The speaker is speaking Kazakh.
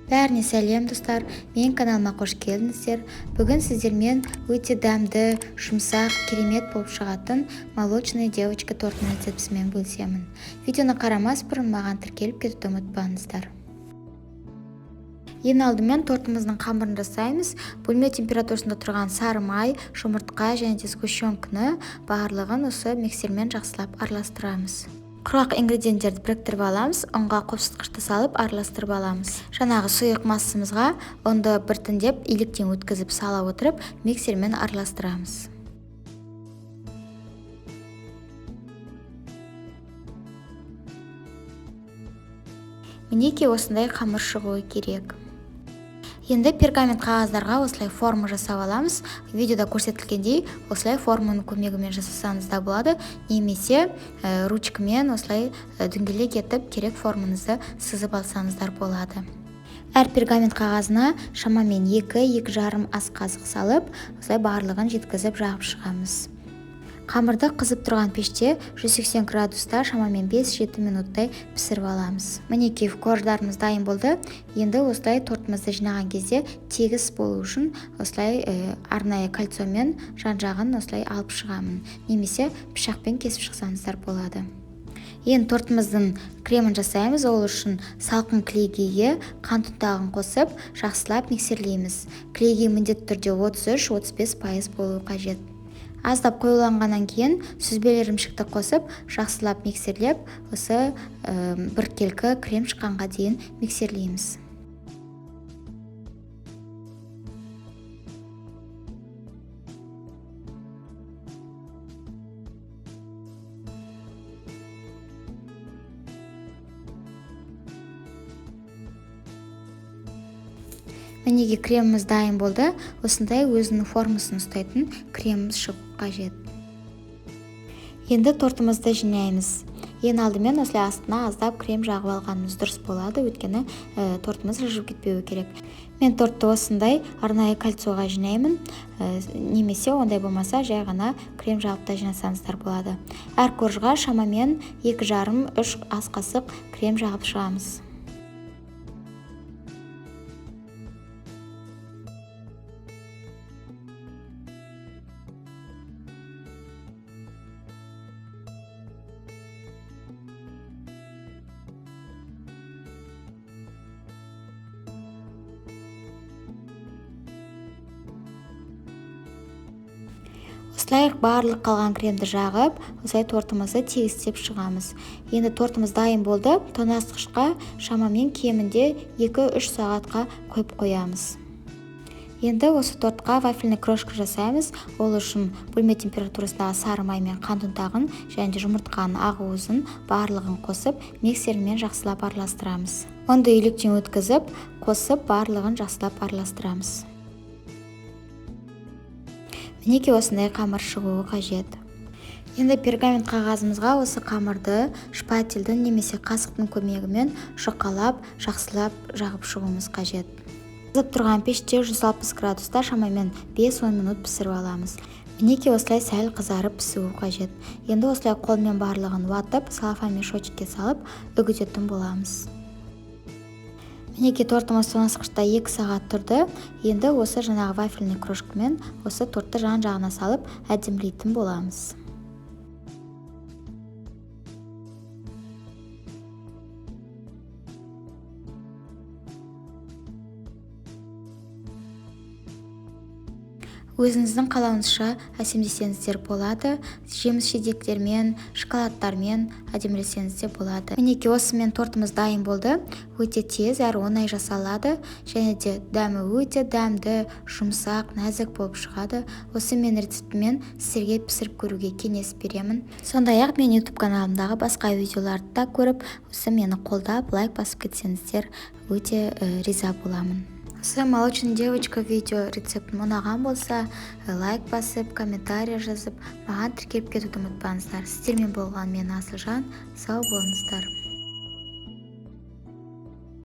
Бәріне сәлем достар, мен каналыма қош келдіңіздер. Бүгін сіздермен өте дәмді, жұмсақ, керемет болып шығатын молочная девочка тортының рецептісімен бөлісемін. Видеоны қарамас бұрын маған тіркеліп кетуді ұмытпаңыздар. Ең алдымен тортымыздың қамырын жасаймыз. Бөлме температурасында тұрған сары май, жұмыртқа және де сгущенканы барлығын осы миксермен жақсылап араластырамыз. Құрғақ ингредиенттерді біріктіріп аламыз, ұнға қосқышты салып араластырып аламыз. Жаңағы сұйық массамызға ұнды біртіндеп иліктен өткізіп сала отырып миксермен араластырамыз. Мінекей осындай қамыр шығуы керек. Енді пергамент қағаздарға осылай форма жасап аламыз. Видеода көрсетілгендей осылай форманың көмегімен жасасаңыз да болады, немесе ручкамен осылай дөңгелек етіп керек формаңызды сызып алсаңыздар болады. Әр пергамент қағазына шамамен 2-2,5 ас қасық салып, осылай барлығын жеткізіп жағып шығамыз. Қамырды қызып тұрған пеште 180 градуста шамамен 5-7 минуттай пісіріп аламыз. Мінекей корждарымыз дайын болды. Енді осылай тортымызды жинаған кезде тегіс болу үшін осылай арнайы кольцомен жан-жағын осылай алып шығамын. Немесе пышақпен кесіп шықсаңыздар болады. Енді тортымыздың кремін жасаймыз. Ол үшін салқын клейгейге қант ұнтағын қосып, жақсылап миксерлейміз. Клейгей міндетті түрде 33-35% болуы қажет. Аздап қоюланғаннан кейін сүзбелі ірімшікті қосып, жақсылап миксерлеп, осы біркелкі крем шыққанға дейін миксерлейміз. Мінеге креміміз дайын болды. Осындай өзінің формасын ұстайтын креміміз шығып қажет. Енді тортымызды жинаймыз. Ең алдымен осылай астына аздап крем жағып алғанымыз дұрыс болады, өйткені тортымыз жылжып кетпеуі керек. Мен тортты осындай арнайы кольцоға жинаймын, немесе ондай болмаса жай ғана крем жағып та жинасаңыздар болады. Әр коржға шамамен 2,5-3 ас қасық крем жағып шығамыз. Осылай барлық қалған кремді жағып, осылай тортымызды тегістеп шығамыз. Енді тортымыз дайын болды. Тоңазытқышқа шамамен кемінде 2-3 сағатқа қойып қоямыз. Енді осы тортқа вафельный крошка жасаймыз. Ол үшін бөлме температурасындағы сары май мен қант ұнтағын және де жұмыртқаның ақуызын барлығын қосып, миксермен жақсылап араластырамыз. Ұнды иліктен өткізіп, қосып барлығын жақсылап араластырамыз. Мінекей осындай қамыр шығуы қажет. Енді пергамент қағазымызға осы қамырды шпательді немесе қасықтың көмегімен жұқалап, жақсылап жағып шығуымыз қажет. Қызып тұрған пеште 160 градуста шамамен 5-10 минут пісіріп аламыз. Мінекей осылай сәл қызарып пісуі қажет. Енді осылай қолмен барлығын уатып, целлофан мешочкке салып үгітетін боламыз. Мінекей тортымыз тоңазытқышта 2 сағат тұрды. Енді осы жаңағы вафельный крошкамен осы тортты жан-жағына салып әдемілейтін боламыз. Өзіңіздің қалауыңызша әсемдесеңіздер болады. Жеміс жидектермен, шоколадтармен әдемілесеңіздер болады. Мінекей осымен тортымыз дайын болды. Өте тез әрі оңай жасалады. Және де дәмі өте дәмді, жұмсақ, нәзік болып шығады. Осы мен рецептімен сіздерге пісіріп көруге кеңес беремін. Сондай-ақ мен YouTube каналымдағы басқа видеоларды да көріп, осы мені қолдап, лайк басып кетсеңіздер өте риза боламын. Осы молочная девочка видео рецептім ұнаған болса, лайк басып, комментарий жазып, маған тіркеліп кетуді ұмытпаңыздар. Сіздермен болған мен Асылжан. Сау болыңыздар.